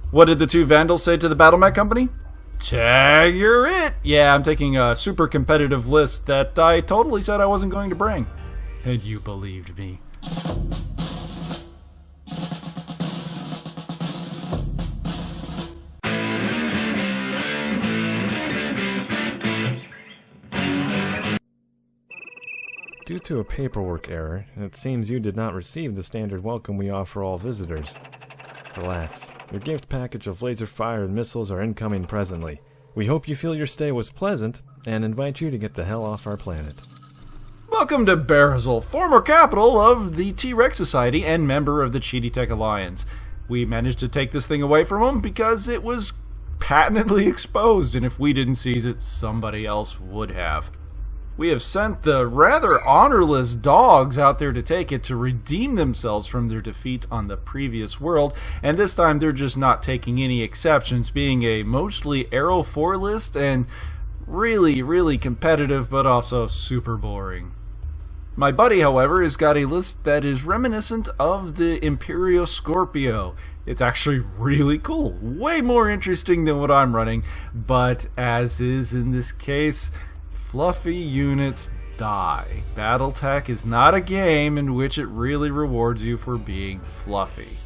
What did the two vandals say to the Battletech company? Tag, you're it! Yeah, I'm taking a super competitive list that I totally said I wasn't going to bring. And you believed me. Due to a paperwork error, it seems you did not receive the standard welcome we offer all visitors. Relax. Your gift package of laser fire and missiles are incoming presently. We hope you feel your stay was pleasant, and invite you to get the hell off our planet. Welcome to Barazil, former capital of the T-Rex Society and member of the Tech Alliance. We managed to take this thing away from them because it was patently exposed, and if we didn't seize it, somebody else would have. We have sent the rather honorless dogs out there to take it to redeem themselves from their defeat on the previous world, and this time they're just not taking any exceptions, being a mostly Aero 4 list and really competitive but also super boring. My buddy, however, has got a list that is reminiscent of the Imperio Scorpio. It's actually really cool, way more interesting than what I'm running, but as is in this case, fluffy units die. Battletech is not a game in which it really rewards you for being fluffy.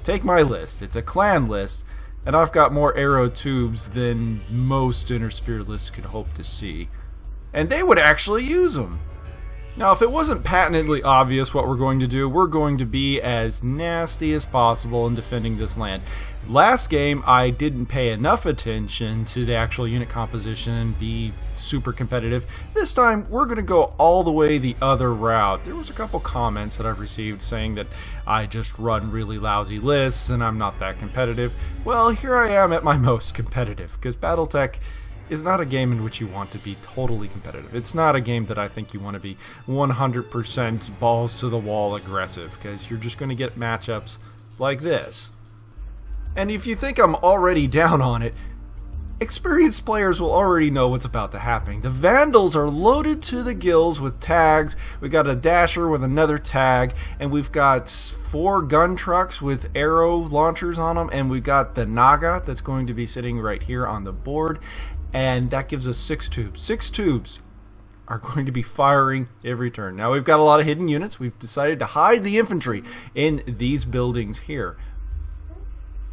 Take my list. It's a clan list, and I've got more arrow tubes than most Innersphere lists could hope to see. And they would actually use them. Now, if it wasn't patently obvious what we're going to do, we're going to be as nasty as possible in defending this land. Last game, I didn't pay enough attention to the actual unit composition and be super competitive. This time, we're going to go all the way the other route. There was a couple comments that I've received saying that I just run really lousy lists and I'm not that competitive. Well, here I am at my most competitive, because Battletech is not a game in which you want to be totally competitive. It's not a game that I think you want to be 100% balls to the wall aggressive, because you're just going to get matchups like this. And if you think I'm already down on it, experienced players will already know what's about to happen. The Vandals are loaded to the gills with tags. We've got a Dasher with another tag, and we've got 4 gun trucks with arrow launchers on them, and we've got the Naga that's going to be sitting right here on the board. And that gives us 6 tubes. 6 tubes are going to be firing every turn. Now, we've got a lot of hidden units. We've decided to hide the infantry in these buildings here.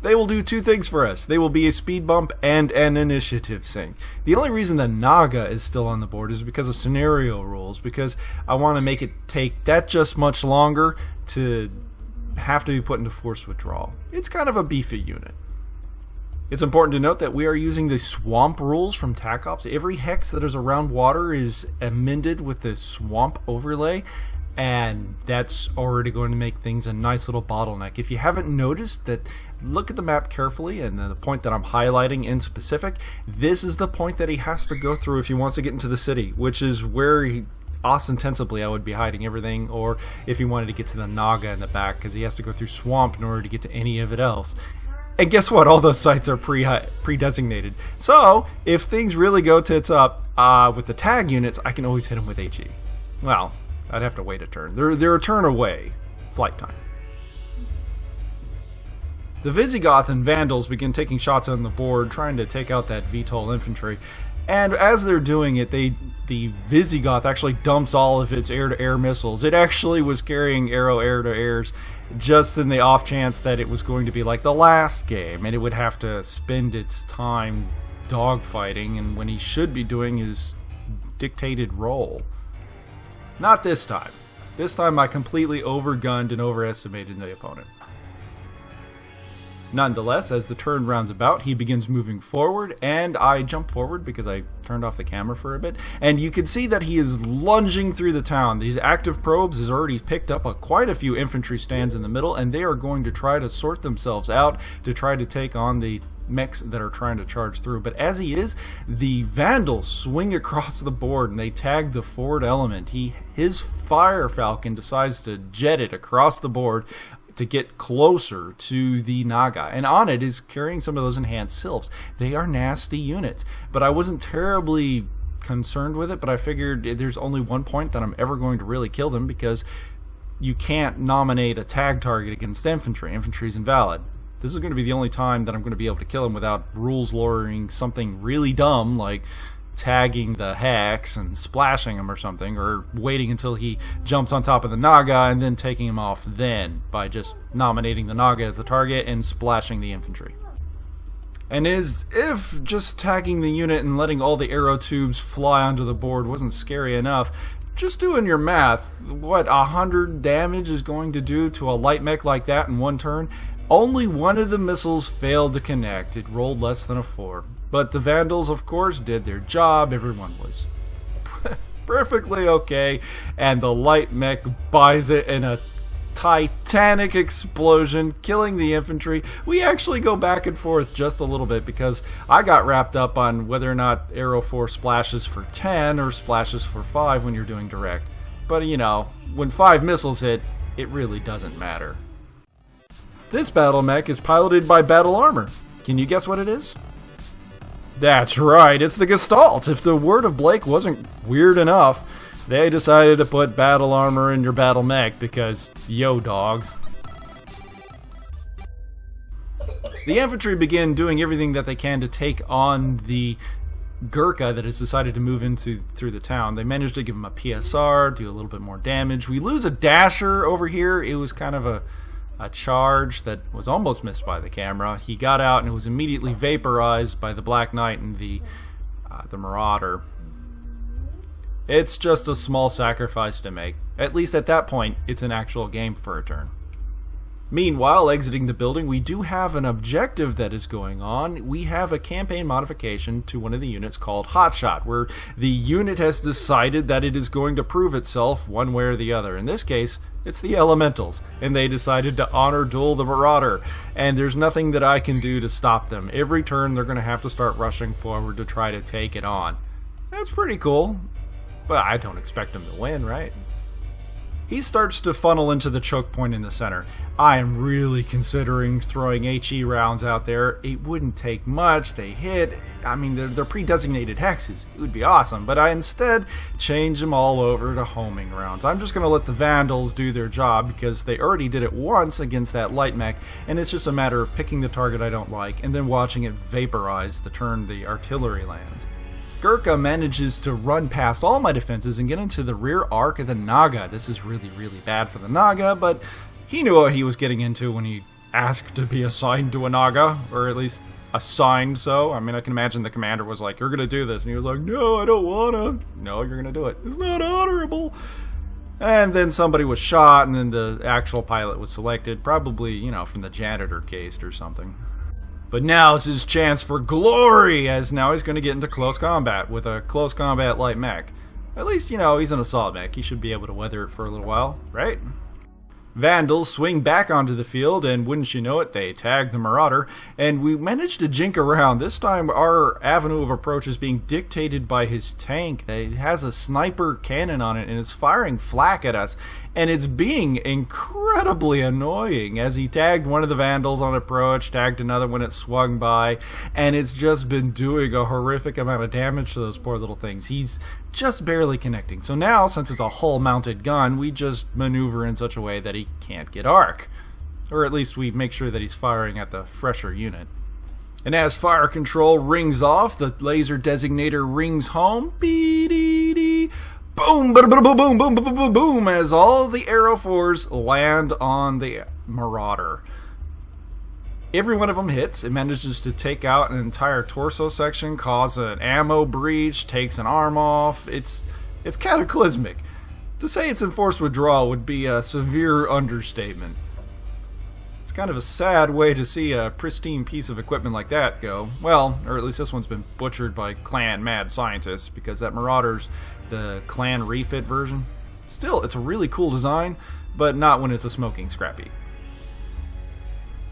They will do 2 things for us. They will be a speed bump and an initiative sink. The only reason the Naga is still on the board is because of scenario rules, because I want to make it take that just much longer to have to be put into force withdrawal. It's kind of a beefy unit. It's important to note that we are using the swamp rules from TAC Ops. Every hex that is around water is amended with the swamp overlay, and that's already going to make things a nice little bottleneck. If you haven't noticed that, look at the map carefully, and the point that I'm highlighting in specific, this is the point that he has to go through if he wants to get into the city, which is where he ostensibly I would be hiding everything, or if he wanted to get to the Naga in the back, because he has to go through swamp in order to get to any of it else. And guess what? All those sites are pre-designated. So, if things really go tits up with the tag units, I can always hit them with HE. Well, I'd have to wait a turn. They're a turn away. Flight time. The Visigoth and Vandals begin taking shots on the board, trying to take out that VTOL infantry. And as they're doing it, the Visigoth actually dumps all of its air-to-air missiles. It actually was carrying arrow air-to-airs just in the off chance that it was going to be like the last game, and it would have to spend its time dogfighting, and when he should be doing his dictated role. Not this time. This time I completely overgunned and overestimated the opponent. Nonetheless, as the turn rounds about, he begins moving forward, and I jump forward because I turned off the camera for a bit, and you can see that he is lunging through the town. These active probes has already picked up quite a few infantry stands in the middle, and they are going to try to sort themselves out to try to take on the mechs that are trying to charge through. But as he is, the Vandals swing across the board and they tag the forward element. His Fire Falcon decides to jet it across the board to get closer to the Naga, and on it is carrying some of those enhanced sylphs. They are nasty units, but I wasn't terribly concerned with it, but I figured there's only one point that I'm ever going to really kill them, because you can't nominate a tag target against infantry. Infantry is invalid. This is going to be the only time that I'm going to be able to kill him without rules lowering something really dumb like tagging the hex and splashing him or something, or waiting until he jumps on top of the Naga and then taking him off then by just nominating the Naga as the target and splashing the infantry. And as if just tagging the unit and letting all the arrow tubes fly onto the board wasn't scary enough, just doing your math, what 100 damage is going to do to a light mech like that in one turn? Only one of the missiles failed to connect. It rolled less than a 4. But the Vandals, of course, did their job. Everyone was perfectly okay. And the light mech buys it in a titanic explosion, killing the infantry. We actually go back and forth just a little bit because I got wrapped up on whether or not Arrow 4 splashes for 10 or splashes for 5 when you're doing direct. But, you know, when 5 missiles hit, it really doesn't matter. This battle mech is piloted by Battle Armor. Can you guess what it is? That's right, it's the Gestalt. If the word of Blake wasn't weird enough, they decided to put Battle Armor in your battle mech because, yo dog. The infantry begin doing everything that they can to take on the Gurkha that has decided to move through the town. They managed to give him a PSR, do a little bit more damage. We lose a Dasher over here. It was kind of a charge that was almost missed by the camera. He got out and it was immediately vaporized by the Black Knight and the Marauder. It's just a small sacrifice to make. At least at that point, it's an actual game for a turn. Meanwhile, exiting the building, we do have an objective that is going on. We have a campaign modification to one of the units called Hotshot, where the unit has decided that it is going to prove itself one way or the other. In this case, it's the Elementals, and they decided to honor duel the Marauder, and there's nothing that I can do to stop them. Every turn, they're going to have to start rushing forward to try to take it on. That's pretty cool, but I don't expect them to win, right? He starts to funnel into the choke point in the center. I am really considering throwing HE rounds out there. It wouldn't take much. They hit. I mean, they're pre-designated hexes. It would be awesome. But I instead change them all over to homing rounds. I'm just going to let the Vandals do their job because they already did it once against that light mech. And it's just a matter of picking the target I don't like and then watching it vaporize the turn the artillery lands. Gurkha manages to run past all my defenses and get into the rear arc of the Naga. This is really, really bad for the Naga, but he knew what he was getting into when he asked to be assigned to a Naga, or at least assigned so. I mean, I can imagine the commander was like, "You're going to do this," and he was like, "No, I don't want to." "No, you're going to do it. It's not honorable." And then somebody was shot, and then the actual pilot was selected, probably, you know, from the janitor caste or something. But now's his chance for glory, as now he's going to get into close combat with a close combat light mech. At least, you know, he's an assault mech. He should be able to weather it for a little while, right? Vandals swing back onto the field, and wouldn't you know it, they tag the Marauder, and we managed to jink around. This time our avenue of approach is being dictated by his tank. It has a sniper cannon on it, and it's firing flak at us, and it's being incredibly annoying as he tagged one of the Vandals on approach, tagged another when it swung by, and it's just been doing a horrific amount of damage to those poor little things. He's just barely connecting. So now, since it's a hull-mounted gun, we just maneuver in such a way that he can't get arc. Or at least we make sure that he's firing at the fresher unit. And as fire control rings off, the laser designator rings home. Beep-dee-dee. Boom, boom, boom, boom, boom, boom, boom, boom, boom, as all the Arrow 4s land on the Marauder. Every one of them hits. It manages to take out an entire torso section, cause an ammo breach, takes an arm off. It's cataclysmic. To say it's enforced withdrawal would be a severe understatement. It's kind of a sad way to see a pristine piece of equipment like that go. Well, or at least this one's been butchered by clan mad scientists, because that Marauder's the clan refit version. Still, it's a really cool design, but not when it's a smoking scrappy.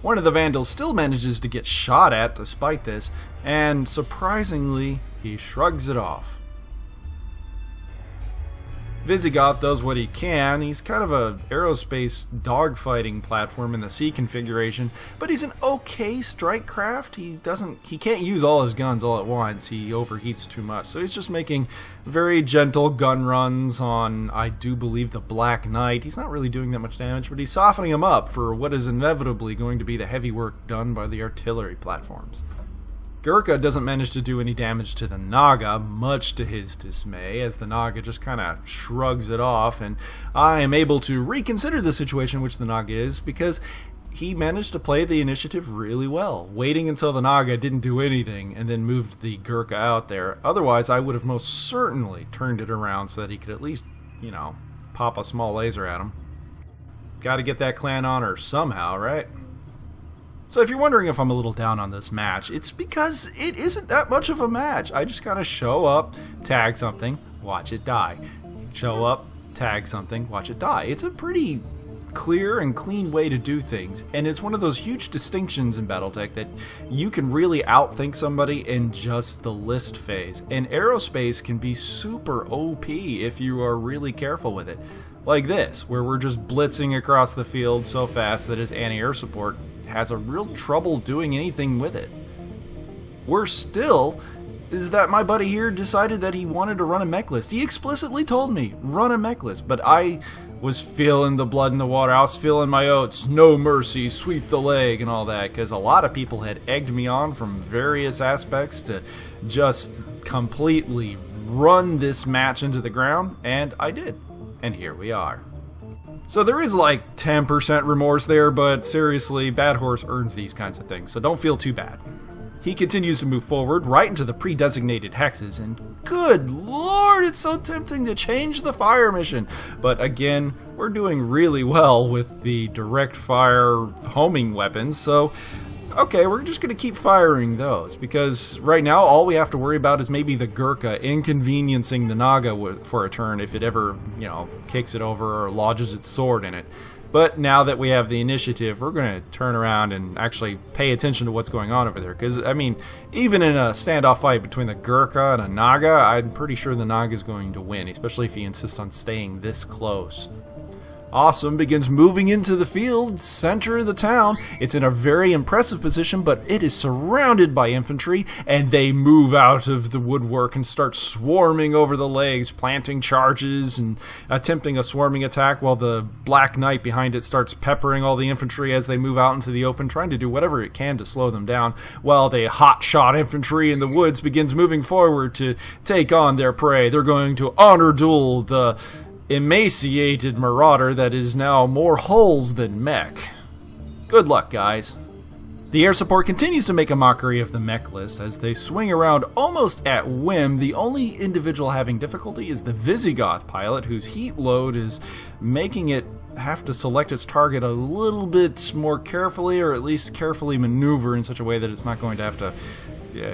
One of the Vandals still manages to get shot at despite this, and surprisingly, he shrugs it off. Visigoth does what he can. He's kind of a aerospace dogfighting platform in the C configuration, but he's an okay strike craft. He can't use all his guns all at once. He overheats too much. So he's just making very gentle gun runs on, I do believe, the Black Knight. He's not really doing that much damage, but he's softening him up for what is inevitably going to be the heavy work done by the artillery platforms. Gurkha doesn't manage to do any damage to the Naga, much to his dismay, as the Naga just kind of shrugs it off, and I am able to reconsider the situation which the Naga is, because he managed to play the initiative really well, waiting until the Naga didn't do anything, and then moved the Gurkha out there. Otherwise, I would have most certainly turned it around so that he could at least, pop a small laser at him. Gotta get that clan honor somehow, right? So if you're wondering if I'm a little down on this match, it's because it isn't that much of a match. I just gotta show up, tag something, watch it die. Show up, tag something, watch it die. It's a pretty clear and clean way to do things, and it's one of those huge distinctions in Battletech that you can really outthink somebody in just the list phase. And aerospace can be super OP if you are really careful with it. Like this, where we're just blitzing across the field so fast that his anti-air support has a real trouble doing anything with it. Worse still is that my buddy here decided that he wanted to run a mech list. He explicitly told me, run a mech list, but I was feeling the blood in the water. I was feeling my oats, no mercy, sweep the leg, and all that, because a lot of people had egged me on from various aspects to just completely run this match into the ground, and I did. And here we are. So there is like 10% remorse there, but seriously, Bad Horse earns these kinds of things, so don't feel too bad. He continues to move forward right into the pre-designated hexes, and good lord, it's so tempting to change the fire mission. But again, we're doing really well with the direct fire homing weapons, so okay, we're just going to keep firing those, because right now all we have to worry about is maybe the Gurkha inconveniencing the Naga for a turn if it ever, kicks it over or lodges its sword in it. But now that we have the initiative, we're going to turn around and actually pay attention to what's going on over there. Because, even in a standoff fight between the Gurkha and a Naga, I'm pretty sure the Naga is going to win, especially if he insists on staying this close. Awesome begins moving into the field, center of the town. It's in a very impressive position, but it is surrounded by infantry, and they move out of the woodwork and start swarming over the legs, planting charges and attempting a swarming attack, while the Black Knight behind it starts peppering all the infantry as they move out into the open, trying to do whatever it can to slow them down, while the hotshot infantry in the woods begins moving forward to take on their prey. They're going to honor duel the emaciated marauder that is now more hulls than mech. Good luck, guys. The air support continues to make a mockery of the mech list as they swing around almost at whim. The only individual having difficulty is the Visigoth pilot, whose heat load is making it have to select its target a little bit more carefully, or at least carefully maneuver in such a way that it's not going to have to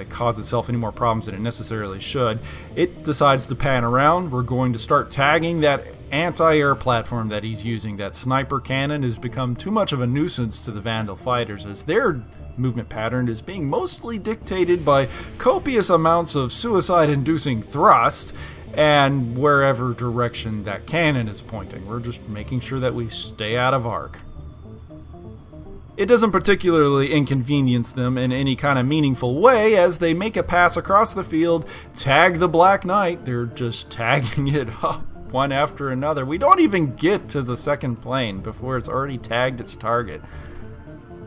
cause itself any more problems than it necessarily should. It decides to pan around. We're going to start tagging that anti-air platform that he's using. That sniper cannon has become too much of a nuisance to the Vandal fighters, as their movement pattern is being mostly dictated by copious amounts of suicide-inducing thrust, and wherever direction that cannon is pointing. We're just making sure that we stay out of arc. It doesn't particularly inconvenience them in any kind of meaningful way, as they make a pass across the field, tag the Black Knight. They're just tagging it up one after another. We don't even get to the second plane before it's already tagged its target.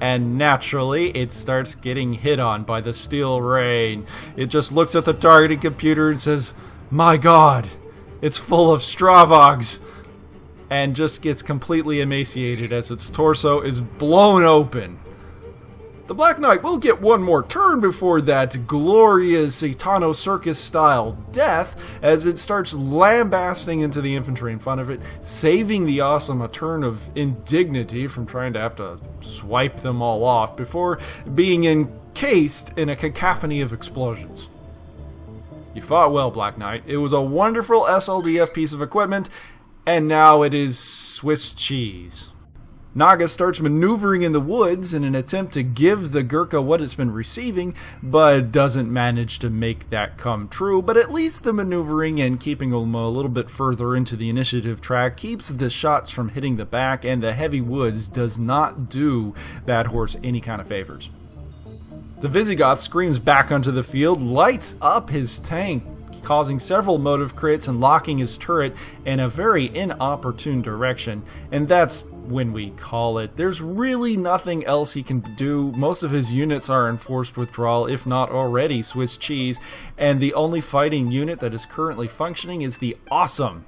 And naturally, it starts getting hit on by the steel rain. It just looks at the targeting computer and says, "My God, it's full of Stravogs," and just gets completely emaciated as its torso is blown open. The Black Knight will get one more turn before that glorious Itano Circus-style death, as it starts lambasting into the infantry in front of it, saving the Awesome a turn of indignity from trying to have to swipe them all off before being encased in a cacophony of explosions. You fought well, Black Knight. It was a wonderful SLDF piece of equipment, and now it is Swiss cheese. Naga starts maneuvering in the woods in an attempt to give the Gurkha what it's been receiving, but doesn't manage to make that come true. But at least the maneuvering and keeping them a little bit further into the initiative track keeps the shots from hitting the back, and the heavy woods does not do Bad Horse any kind of favors. The Visigoth screams back onto the field, lights up his tank, causing several motive crits and locking his turret in a very inopportune direction, and that's when we call it. There's really nothing else he can do. Most of his units are in forced withdrawal, if not already Swiss cheese, and the only fighting unit that is currently functioning is the Awesome.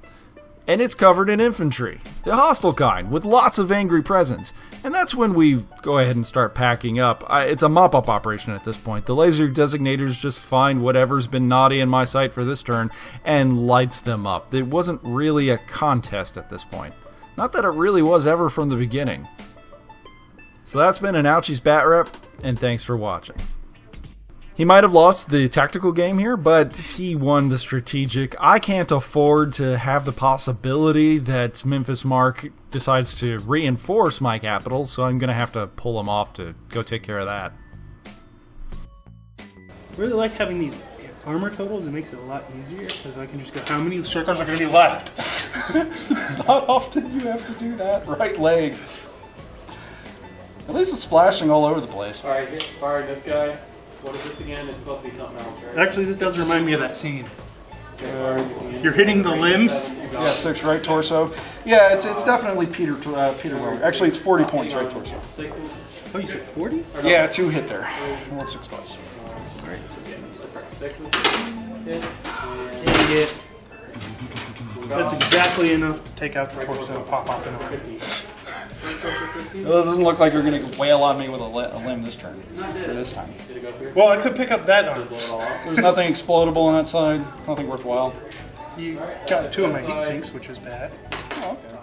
And it's covered in infantry, the hostile kind, with lots of angry presence. And that's when we go ahead and start packing up. It's a mop-up operation at this point. The laser designators just find whatever's been naughty in my sight for this turn and lights them up. It wasn't really a contest at this point. Not that it really was ever from the beginning. So that's been an Ouchies Batrep, and thanks for watching. He might have lost the tactical game here, but he won the strategic. I can't afford to have the possibility that Memphis Mark decides to reinforce my capital, so I'm going to have to pull him off to go take care of that. I really like having these armor totals. It makes it a lot easier, because I can just go, how many circles are going to be left? Not often you have to do that. Right leg. At least it's splashing all over the place. Alright, this guy. What is this again? It's supposed to be something else, right? Actually, this does remind me of that scene. You're hitting the limbs. Yeah, 6 right torso. Yeah, it's definitely Peter Weller. Actually, it's 40 points right torso. Oh, you said 40? Yeah, 2 hit there. 6 twice. Dang it. That's exactly enough to take out the torso and pop off in a minute. Well, it doesn't look like you're going to wail on me with a limb this turn. Or this time. Well, I could pick up that arm. There's nothing explodable on that side. Nothing worthwhile. You got 2 of my heat sinks, which was bad. Oh, okay.